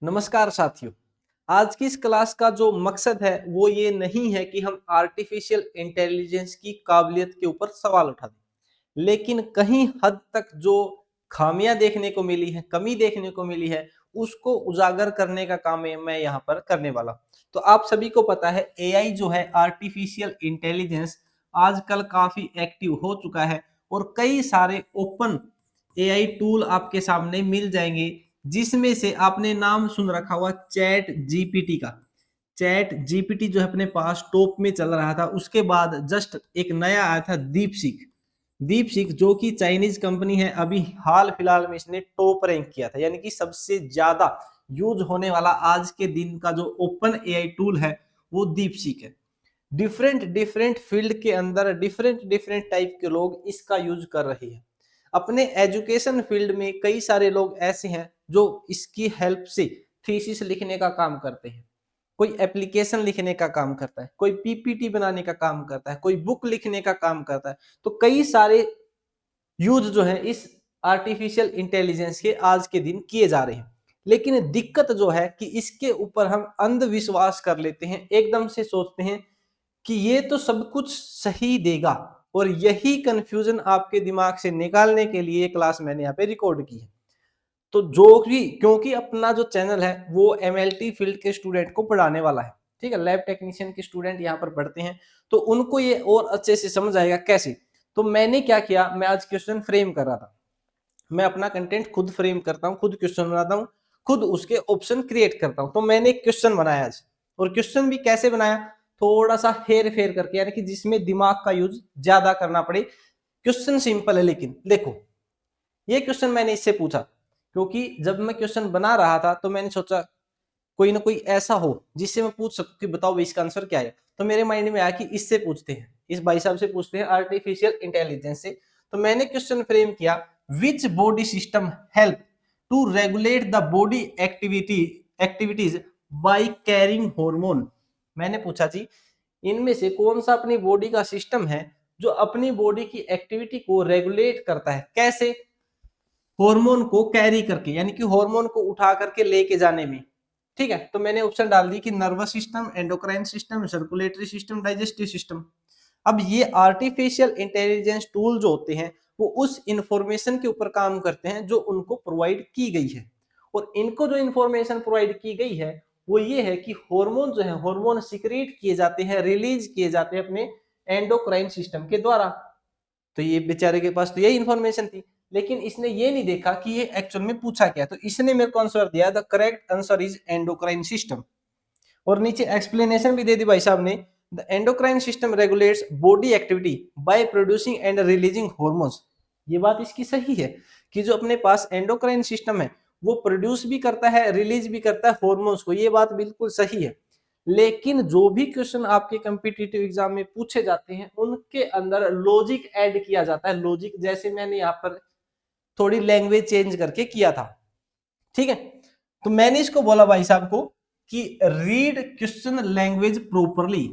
नमस्कार साथियों। आज की इस क्लास का जो मकसद है वो ये नहीं है कि हम आर्टिफिशियल इंटेलिजेंस की काबिलियत के ऊपर सवाल उठा दें, लेकिन कहीं हद तक जो खामियां देखने को मिली है, कमी देखने को मिली है, उसको उजागर करने का काम मैं यहाँ पर करने वाला हूँ। तो आप सभी को पता है एआई जो है आर्टिफिशियल इंटेलिजेंस आजकल काफी एक्टिव हो चुका है और कई सारे ओपन एआई टूल आपके सामने मिल जाएंगे, जिसमें से आपने नाम सुन रखा हुआ चैट जीपीटी का। चैट जीपीटी जो है अपने पास टॉप में चल रहा था, उसके बाद जस्ट एक नया आया था दीपसीक। दीपसीक जो कि चाइनीज कंपनी है, अभी हाल फिलहाल में इसने टॉप रैंक किया था, यानी कि सबसे ज्यादा यूज होने वाला आज के दिन का जो ओपन एआई टूल है वो दीपसीक है। डिफरेंट डिफरेंट फील्ड के अंदर डिफरेंट डिफरेंट टाइप के लोग इसका यूज कर रहे हैं। अपने एजुकेशन फील्ड में कई सारे लोग ऐसे हैं जो इसकी हेल्प से थीसिस लिखने का काम करते हैं, कोई एप्लीकेशन लिखने का काम करता है, कोई पीपीटी बनाने का काम करता है, कोई बुक लिखने का काम करता है। तो कई सारे यूज जो है इस आर्टिफिशियल इंटेलिजेंस के आज के दिन किए जा रहे हैं। लेकिन दिक्कत जो है कि इसके ऊपर हम अंधविश्वास कर लेते हैं, एकदम से सोचते हैं कि ये तो सब कुछ सही देगा, और यही कंफ्यूजन आपके दिमाग से निकालने के लिए क्लास मैंने यहाँ पे रिकॉर्ड की है। तो जो भी, क्योंकि अपना जो चैनल है वो एमएलटी फील्ड के स्टूडेंट को पढ़ाने वाला है, ठीक है, लैब टेक्नीशियन के स्टूडेंट यहाँ पर पढ़ते हैं, तो उनको ये और अच्छे से समझ आएगा कैसे। तो मैंने क्या किया, मैं आज क्वेश्चन फ्रेम कर रहा था। मैं अपना कंटेंट खुद फ्रेम करता हूँ, खुद क्वेश्चन बनाता हूँ, खुद उसके ऑप्शन क्रिएट करता हूँ। तो मैंने एक क्वेश्चन बनाया आज, और क्वेश्चन भी कैसे बनाया, थोड़ा सा हेर फेर करके, यानी कि जिसमें दिमाग का यूज ज्यादा करना पड़े। क्वेश्चन सिंपल है, लेकिन देखो ये क्वेश्चन मैंने इससे पूछा क्योंकि जब मैं क्वेश्चन बना रहा था तो मैंने सोचा कोई ना कोई ऐसा हो जिससे मैं पूछ सकूं कि बताओ इसका आंसर क्या है। तो मेरे माइंड में आया कि इससे पूछते हैं, इस भाई साहब से पूछते हैं, आर्टिफिशियल इंटेलिजेंस से। तो मैंने क्वेश्चन फ्रेम किया, which body system help to regulate the body activities by carrying hormone. मैंने पूछा जी, इनमें से कौन सा अपनी बॉडी का सिस्टम है जो अपनी बॉडी की एक्टिविटी को रेगुलेट करता है, कैसे, हार्मोन को कैरी करके, यानी कि हार्मोन को उठा करके लेके जाने में। ठीक है, तो मैंने ऑप्शन डाल दी कि nervous system, endocrine system, circulatory system, digestive system. अब ये आर्टिफिशियल इंटेलिजेंस टूल जो होते हैं वो उस इंफॉर्मेशन के ऊपर काम करते हैं जो उनको प्रोवाइड की गई है, और इनको जो इंफॉर्मेशन प्रोवाइड की गई है वो ये है कि हार्मोन जो है, हार्मोन सिक्रीट किए जाते हैं, रिलीज किए जाते हैं अपने एंडोक्राइन सिस्टम के द्वारा। तो ये बेचारे के पास तो यही इंफॉर्मेशन थी, लेकिन इसने ये नहीं देखा कि ये एक्चुअल में पूछा क्या। तो इसने मेरे को आंसर दिया, the correct answer is endocrine system. और नीचे एक्सप्लेनेशन भी दे दी भाई साहब ने, the endocrine system regulates body activity by producing and releasing hormones. ये बात इसकी सही है कि जो अपने पास एंडोक्राइन सिस्टम है वो प्रोड्यूस भी करता है, रिलीज भी करता है हॉर्मोन्स को, ये बात बिल्कुल सही है। लेकिन जो भी क्वेश्चन आपके कम्पिटिटिव एग्जाम में पूछे जाते हैं उनके अंदर लॉजिक ऐड किया जाता है। लॉजिक जैसे मैंने यहाँ पर थोड़ी लैंग्वेज चेंज करके किया था, ठीक है। तो मैंने इसको बोला भाई साहब को कि रीड क्वेश्चन लैंग्वेज प्रोपरली,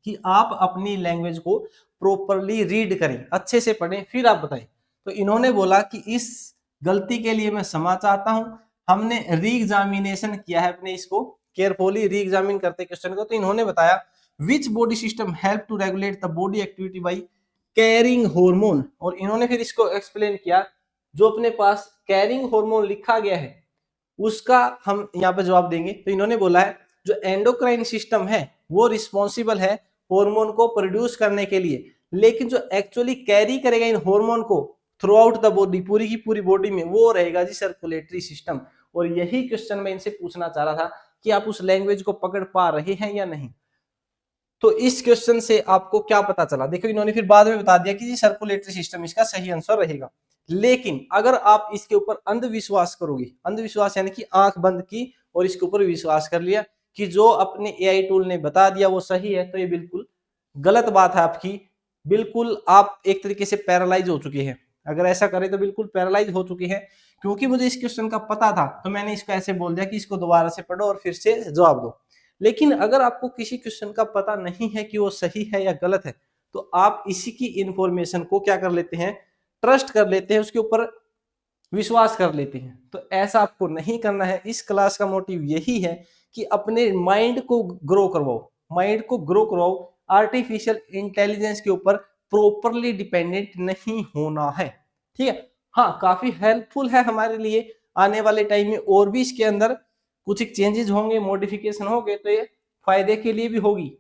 कि आप अपनी लैंग्वेज को प्रॉपरली रीड करें, अच्छे से पढ़ें, फिर आप बताएं। तो इन्होंने बोला कि इस गलती के लिए मैं क्षमा चाहता हूं, हमने री एग्जामिनेशन किया है अपने इसको, केयरफुली री एग्जामिन करते क्वेश्चन को। तो इन्होंने बताया which body system help to regulate the body activity by carrying hormone, और इन्होंने फिर इसको एक्सप्लेन किया, जो अपने पास कैरिंग हार्मोन लिखा गया है उसका हम यहाँ पे जवाब देंगे। तो इन्होंने बोला है जो एंडोक्राइन सिस्टम है वो रिस्पॉन्सिबल है हार्मोन को प्रोड्यूस करने के लिए, लेकिन जो एक्चुअली कैरी करेगा इन हार्मोन को थ्रू आउट द बॉडी, पूरी की पूरी बॉडी में, वो रहेगा जी सर्कुलेटरी सिस्टम। और यही क्वेश्चन मैं इनसे पूछना चाह रहा था कि आप उस लैंग्वेज को पकड़ पा रहे हैं या नहीं। तो इस क्वेश्चन से आपको क्या पता चला, देखो इन्होंने फिर बाद में बता दिया कि जी सर्कुलेटरी सिस्टम इसका सही आंसर रहेगा। लेकिन अगर आप इसके ऊपर अंधविश्वास करोगे, अंधविश्वास यानी कि आंख बंद की और इसके ऊपर विश्वास कर लिया कि जो अपने एआई टूल ने बता दिया वो सही है, तो ये बिल्कुल गलत बात है आपकी। बिल्कुल आप एक तरीके से पैरालाइज हो चुके हैं, अगर ऐसा करें तो बिल्कुल पैरालाइज हो चुके हैं। क्योंकि मुझे इस क्वेश्चन का पता था तो मैंने इसको ऐसे बोल दिया कि इसको दोबारा से पढ़ो और फिर से जवाब दो। लेकिन अगर आपको किसी क्वेश्चन का पता नहीं है कि वो सही है या गलत है, तो आप इसी की इंफॉर्मेशन को क्या कर लेते हैं, ट्रस्ट कर लेते हैं, उसके ऊपर विश्वास कर लेते हैं। तो ऐसा आपको नहीं करना है। इस क्लास का मोटिव यही है कि अपने माइंड को ग्रो करवाओ, माइंड को ग्रो करवाओ, आर्टिफिशियल इंटेलिजेंस के ऊपर प्रॉपरली डिपेंडेंट नहीं होना है। ठीक है, हाँ काफी हेल्पफुल है हमारे लिए। आने वाले टाइम में और भी इसके अंदर कुछ चेंजेस होंगे, मॉडिफिकेशन होंगे, तो ये फायदे के लिए भी होगी।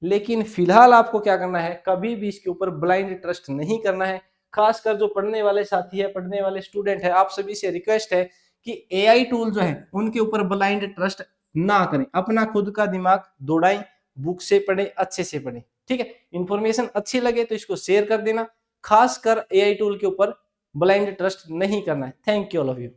लेकिन फिलहाल आपको क्या करना है, कभी भी इसके ऊपर ब्लाइंड ट्रस्ट नहीं करना है। खासकर जो पढ़ने वाले साथी है, पढ़ने वाले स्टूडेंट है, आप सभी से रिक्वेस्ट है कि एआई टूल जो है उनके ऊपर ब्लाइंड ट्रस्ट ना करें, अपना खुद का दिमाग दौड़ाएं, बुक से पढ़े, अच्छे से पढ़े। ठीक है, इंफॉर्मेशन अच्छी लगे तो इसको शेयर कर देना। खासकर एआई टूल के ऊपर ब्लाइंड ट्रस्ट नहीं करना है। Thank you all of you.